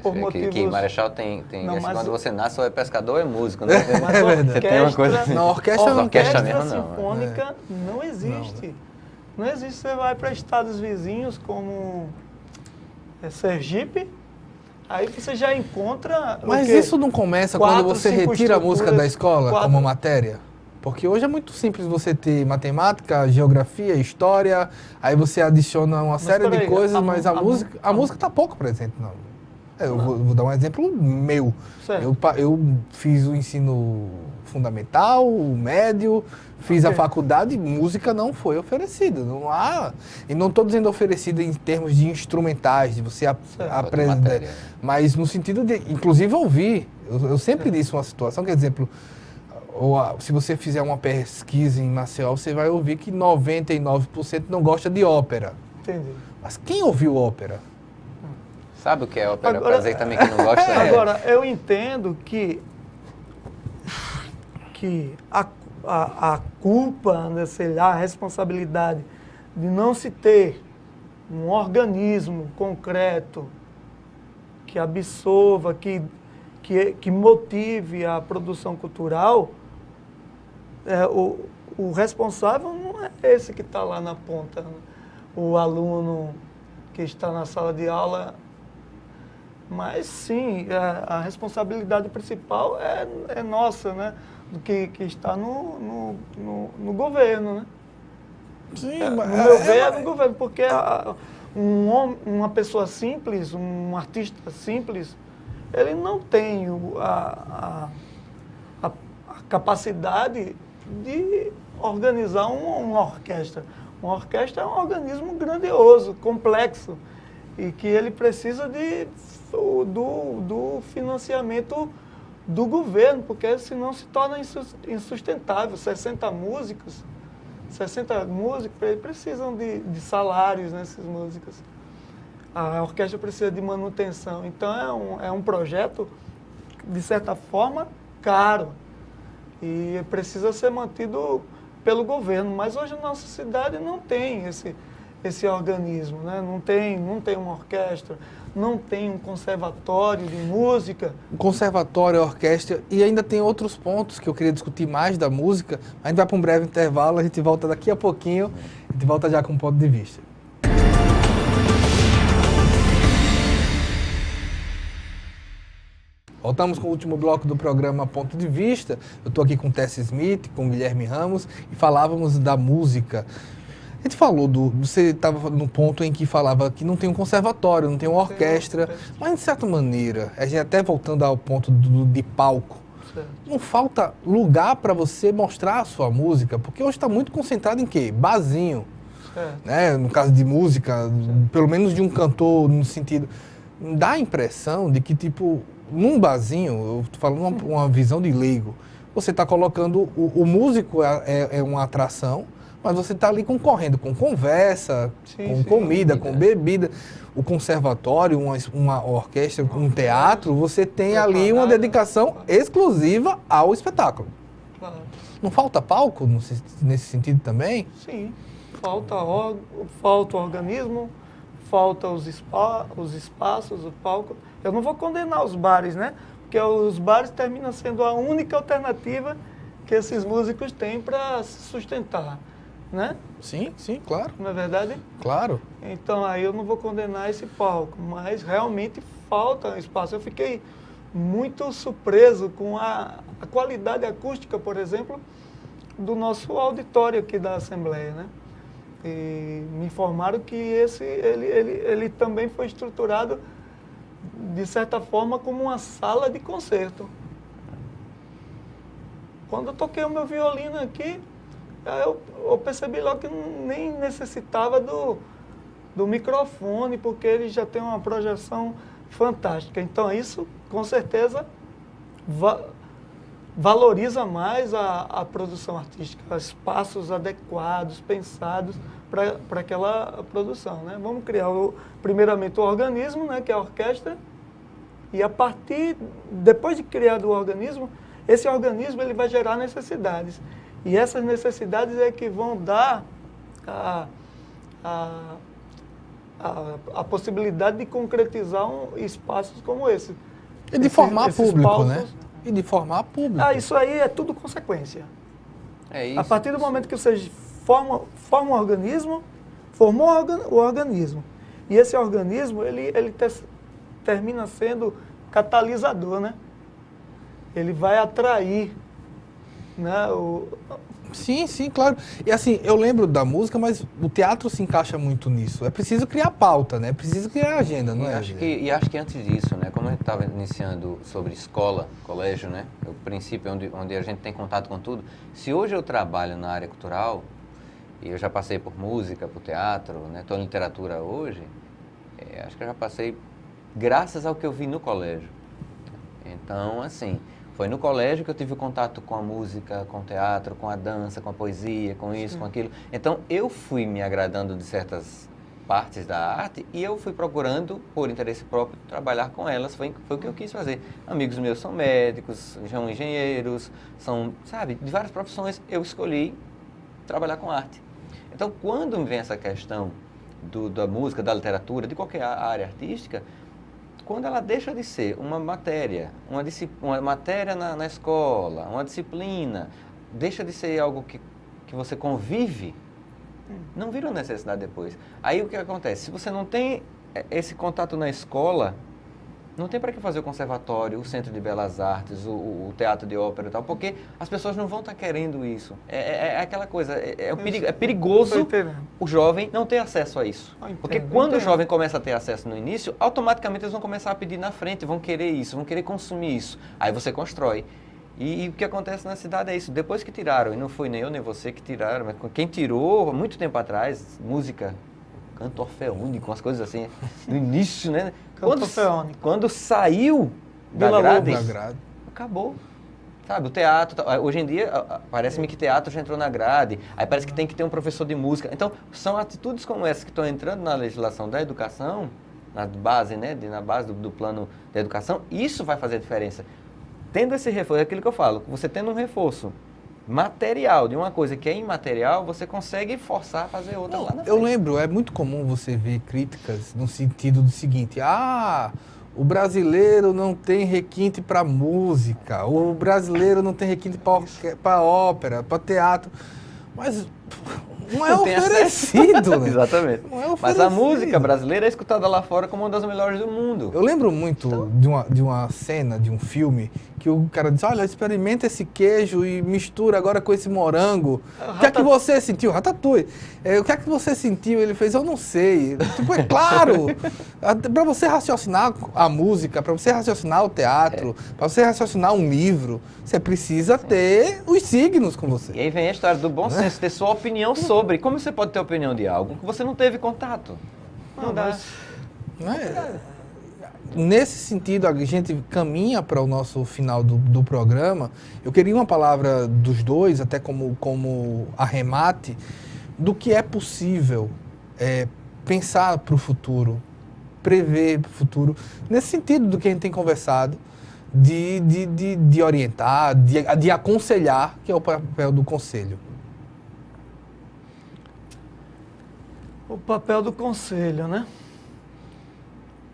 Por motivos... Que Marechal tem não, quando você nasce ou é pescador ou é músico, né? Mas a orquestra, tem uma coisa assim. Não, orquestra mesmo não. Sinfônica não existe. Não existe. Você vai para estados vizinhos como Sergipe, aí você já encontra... Mas isso não começa quando você retira a música da escola como matéria? Porque hoje é muito simples você ter matemática, geografia, história, aí você adiciona uma série de peraí, coisas, mas a música está pouco presente, não. Eu vou dar um exemplo meu. Certo. Eu fiz o ensino fundamental, o médio, fiz a faculdade, música não foi oferecida. Não há. E não estou dizendo oferecida em termos de instrumentais, de você aprender. Mas no sentido de, inclusive, ouvir. Eu sempre disse uma situação, que, por exemplo, se você fizer uma pesquisa em Maceió, você vai ouvir que 99% não gosta de ópera. Entendi. Mas quem ouviu ópera? Sabe o que é ópera? Para dizer também que não gosta. Agora, eu entendo que a culpa, né, sei lá, a responsabilidade de não se ter um organismo concreto que absorva, que motive a produção cultural, o responsável não é esse que está lá na ponta, né? O aluno que está na sala de aula. Mas sim, a responsabilidade principal é nossa, né? Do que está no governo, né? Sim, No meu ver, é no governo, porque uma pessoa simples, um artista simples, ele não tem a capacidade de organizar uma orquestra. Uma orquestra é um organismo grandioso, complexo, e que ele precisa do financiamento do governo, porque senão se torna insustentável. 60 músicos, eles precisam de salários, né, esses músicos. A orquestra precisa de manutenção. Então é um projeto, de certa forma, caro e precisa ser mantido pelo governo. Mas hoje a nossa cidade não tem esse organismo, né? Não tem uma orquestra, não tem um conservatório de música. O conservatório, a orquestra, e ainda tem outros pontos que eu queria discutir mais da música. A gente vai para um breve intervalo, a gente volta daqui a pouquinho, a gente volta já com um ponto de vista. Voltamos com o último bloco do programa Ponto de Vista. Eu estou aqui com Tess Smith, com Guilherme Ramos, e falávamos da música. A gente falou você estava no ponto em que falava que não tem um conservatório, não tem uma orquestra, mas de certa maneira, a gente até voltando ao ponto de palco, não falta lugar para você mostrar a sua música, porque hoje está muito concentrado em quê? Barzinho, né? No caso de música, pelo menos de um cantor, no sentido, dá a impressão de que, tipo, num barzinho, eu estou falando uma visão de leigo, você está colocando, o músico é uma atração, mas você está ali concorrendo com conversa, com comida, com bebida. O conservatório, uma orquestra, um teatro, você tem ali uma dedicação exclusiva ao espetáculo. Claro. Não falta palco nesse sentido também? Sim, falta o organismo, falta os espaços, o palco. Eu não vou condenar os bares, né? Porque os bares terminam sendo a única alternativa que esses músicos têm para se sustentar, né? Sim, claro. Não é verdade? Claro. Então, aí eu não vou condenar esse palco, mas realmente falta espaço. Eu fiquei muito surpreso com a qualidade acústica, por exemplo, do nosso auditório aqui da Assembleia, né? E me informaram que ele também foi estruturado, de certa forma, como uma sala de concerto. Quando eu toquei o meu violino aqui, eu percebi logo que nem necessitava do microfone, porque ele já tem uma projeção fantástica. Então isso, com certeza, valoriza mais a produção artística, espaços adequados, pensados para aquela produção, né? Vamos criar, primeiramente, o organismo, né, que é a orquestra, e depois de criado o organismo, esse organismo ele vai gerar necessidades. E essas necessidades é que vão dar a possibilidade de concretizar espaços como esse. E de formar público, né? E de formar público. Isso aí é tudo consequência. É isso. A partir do momento que você forma um organismo, formou o organismo. E esse organismo, ele termina sendo catalisador, né? Ele vai atrair né? Sim, sim, claro. E assim, eu lembro da música, mas o teatro se encaixa muito nisso. É preciso criar pauta, né? É preciso criar agenda, não E é? acho que antes disso, né, como a gente estava iniciando sobre escola, colégio, né, o princípio onde a gente tem contato com tudo, se hoje eu trabalho na área cultural, e eu já passei por música, por teatro, né, estou em literatura hoje, acho que eu já passei graças ao que eu vi no colégio. Então, assim, foi no colégio que eu tive contato com a música, com o teatro, com a dança, com a poesia, com isso, Sim. com aquilo. Então, eu fui me agradando de certas partes da arte e eu fui procurando, por interesse próprio, trabalhar com elas. Foi o que eu quis fazer. Amigos meus são médicos, são engenheiros, são, sabe, de várias profissões. Eu escolhi trabalhar com arte. Então, quando me vem essa questão da música, da literatura, de qualquer área artística, quando ela deixa de ser uma matéria, uma matéria na escola, uma disciplina, deixa de ser algo que você convive, não vira uma necessidade depois. Aí o que acontece? Se você não tem esse contato na escola, não tem para que fazer o conservatório, o centro de belas artes, o teatro de ópera e tal, porque as pessoas não vão estar querendo isso. É aquela coisa, é perigoso o jovem não ter acesso a isso. Porque quando o jovem começa a ter acesso no início, automaticamente eles vão começar a pedir na frente, vão querer isso, vão querer consumir isso. Aí você constrói. E o que acontece na cidade é isso. Depois que tiraram, e não foi nem eu nem você que tiraram, mas quem tirou, muito tempo atrás, música, canto orfeônico, umas coisas assim, no início, né? Quando saiu da grade, acabou. Sabe, o teatro, hoje em dia, parece-me que teatro já entrou na grade, aí parece que tem que ter um professor de música. Então, são atitudes como essas que estão entrando na legislação da educação, na base, né, na base do plano de educação, isso vai fazer a diferença. Tendo esse reforço, é aquilo que eu falo, você tendo um reforço material de uma coisa que é imaterial, você consegue forçar a fazer outra lá na frente. Eu lembro, é muito comum você ver críticas no sentido do seguinte: o brasileiro não tem requinte para música, o brasileiro não tem requinte para ópera, para teatro, mas não é oferecido, né? Exatamente. Não é oferecido. Mas a música brasileira é escutada lá fora como uma das melhores do mundo. Eu lembro muito de uma cena, de um filme, que o cara diz: olha, experimenta esse queijo e mistura agora com esse morango. O que é que você sentiu? Ratatouille. O que é que você sentiu? Ele fez: eu não sei. Tipo, é claro. Para você raciocinar a música, para você raciocinar o teatro, para você raciocinar um livro, você precisa ter os signos com você. E aí vem a história do bom senso, ter sua opinião sobre. Como você pode ter opinião de algo que você não teve contato? Não dá. Nesse sentido, a gente caminha para o nosso final do programa. Eu queria uma palavra dos dois, até como arremate, do que é possível pensar para o futuro, prever para o futuro, nesse sentido do que a gente tem conversado, de orientar, de aconselhar, que é o papel do conselho. O papel do conselho, né?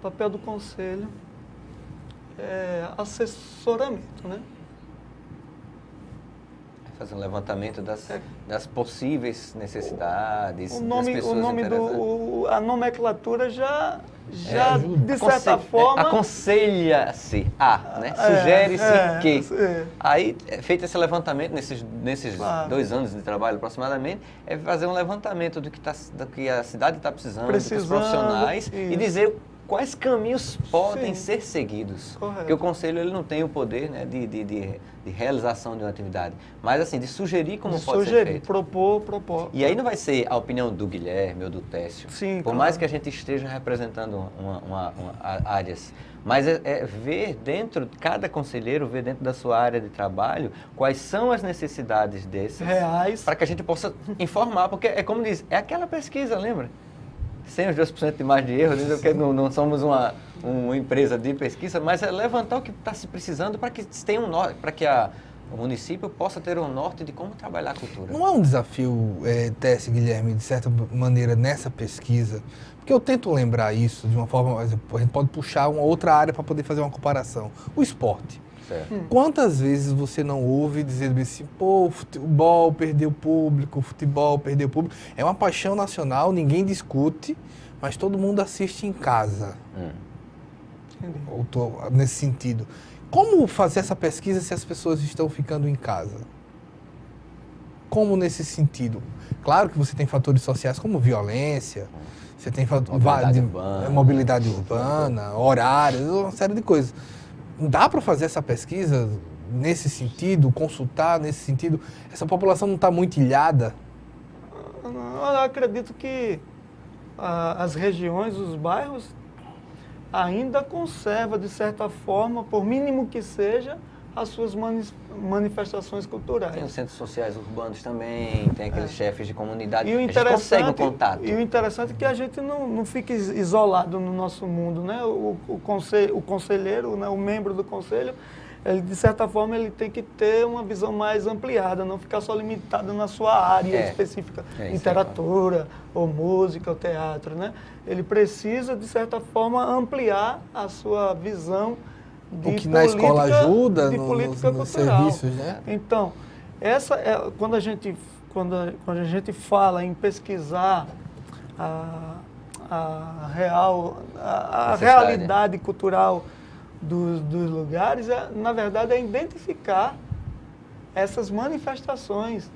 O papel do conselho é assessoramento, né? Fazer um levantamento das possíveis necessidades. A nomenclatura já ajuda. de certa forma... Aconselha-se né? Sugere-se que. Aí, feito esse levantamento, nesses 2 anos de trabalho aproximadamente, é fazer um levantamento do que a cidade está precisando, dos profissionais, e dizer quais caminhos podem ser seguidos. Correto. Porque o conselho ele não tem o poder, né, de realização de uma atividade, mas assim, de sugerir como pode ser feito. Propor. E aí não vai ser a opinião do Guilherme ou do Técio, Sim, por mais que a gente esteja representando áreas, mas é ver dentro, cada conselheiro ver dentro da sua área de trabalho quais são as necessidades desses reais, para que a gente possa informar, porque é como diz, é aquela pesquisa, lembra? Sem os 2% de margem de erro, porque não somos uma empresa de pesquisa, mas é levantar o que está se precisando para que tenha para que o município possa ter um norte de como trabalhar a cultura. Não é um desafio, Técio, Guilherme, de certa maneira, nessa pesquisa? Porque eu tento lembrar isso de uma forma, a gente pode puxar uma outra área para poder fazer uma comparação. O esporte. Certo. Quantas vezes você não ouve dizer assim: pô, o futebol perdeu público, o futebol perdeu público? É uma paixão nacional, ninguém discute, mas todo mundo assiste em casa. Eu tô nesse sentido. Como fazer essa pesquisa se as pessoas estão ficando em casa? como nesse sentido? Claro que você tem fatores sociais como violência, você tem mobilidade urbana, horários, uma série de coisas. Dá para fazer essa pesquisa nesse sentido, consultar nesse sentido? Essa população não está muito ilhada? Eu acredito que as regiões, os bairros, ainda conservam, de certa forma, por mínimo que seja, as suas manifestações culturais. Tem os centros sociais urbanos também, tem aqueles chefes de comunidade, E o a gente consegue um contato. E o interessante é que a gente não fica isolado no nosso mundo, né? O conselheiro, né? O membro do conselho, ele, de certa forma, ele tem que ter uma visão mais ampliada, não ficar só limitado na sua área específica, literatura, ou música, ou teatro, né? Ele precisa, de certa forma, ampliar a sua visão de o que na escola ajuda nos serviços, né? Então, quando a gente fala em pesquisar a realidade cultural dos lugares, na verdade, é identificar essas manifestações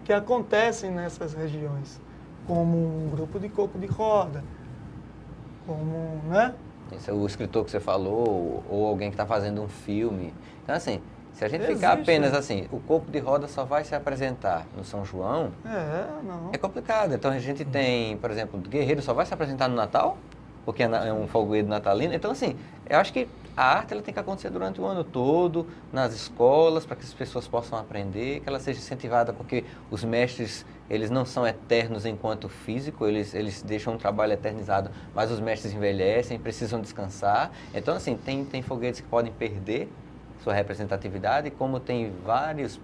que acontecem nessas regiões, como um grupo de coco de roda, como, né? Esse é o escritor que você falou, ou alguém que está fazendo um filme. Então, assim, se a gente ficar apenas assim, o Corpo de Roda só vai se apresentar no São João, é complicado. Então, a gente tem, por exemplo, o Guerreiro só vai se apresentar no Natal, porque é um folguedo natalino. Então, assim, eu acho que a arte ela tem que acontecer durante o ano todo, nas escolas, para que as pessoas possam aprender, que ela seja incentivada, porque os mestres, eles não são eternos enquanto físico, eles deixam um trabalho eternizado, mas os mestres envelhecem, precisam descansar. Então, assim, tem folguedos que podem perder sua representatividade, como tem várias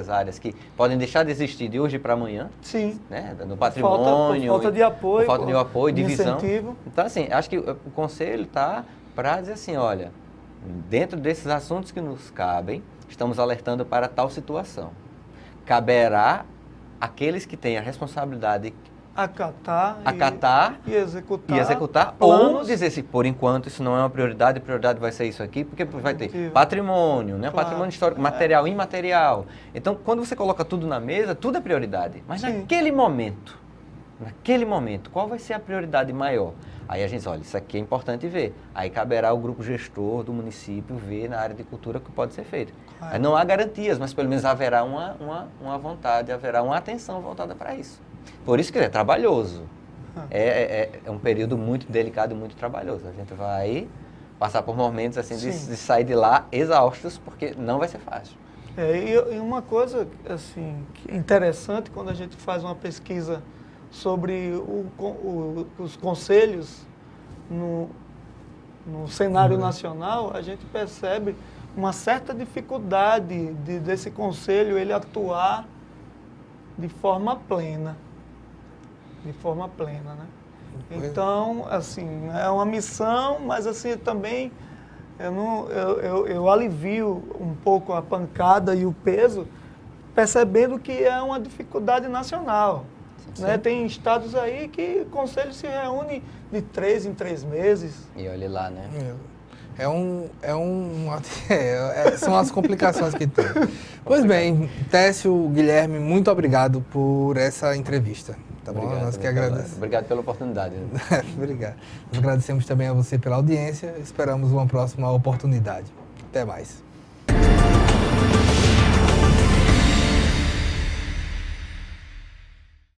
áreas que podem deixar de existir de hoje para amanhã. Sim. Né? No patrimônio. Falta de apoio. Falta de apoio, de divisão. Incentivo. Então, assim, acho que o conselho está para dizer assim, olha, dentro desses assuntos que nos cabem, estamos alertando para tal situação. Caberá àqueles que têm a responsabilidade acatar e executar ou dizer assim, por enquanto isso não é uma prioridade, a prioridade vai ser isso aqui, porque vai ter patrimônio, né? Claro. Patrimônio histórico, material, imaterial. Então, quando você coloca tudo na mesa, tudo é prioridade. Mas naquele momento, qual vai ser a prioridade maior? Aí a gente olha, isso aqui é importante ver. Aí caberá ao grupo gestor do município ver na área de cultura o que pode ser feito. Aí não há garantias, mas pelo menos haverá uma vontade, haverá uma atenção voltada para isso. Por isso que é trabalhoso. É um período muito delicado e muito trabalhoso. A gente vai passar por momentos assim de sair de lá exaustos, porque não vai ser fácil. E uma coisa assim, interessante quando a gente faz uma pesquisa sobre os conselhos no cenário nacional, a gente percebe uma certa dificuldade desse conselho ele atuar de forma plena. Né? Então, assim, é uma missão, mas assim, também eu alivio um pouco a pancada e o peso, percebendo que é uma dificuldade nacional. Né? Tem estados aí que o conselho se reúne de 3 em 3 meses. E olhe lá, né? São as complicações que tem. Pois bem, Técio, Guilherme, muito obrigado por essa entrevista. Tá bom? Nós que agradecemos. Obrigado pela oportunidade. Né? Obrigado. Nós agradecemos também a você pela audiência. Esperamos uma próxima oportunidade. Até mais.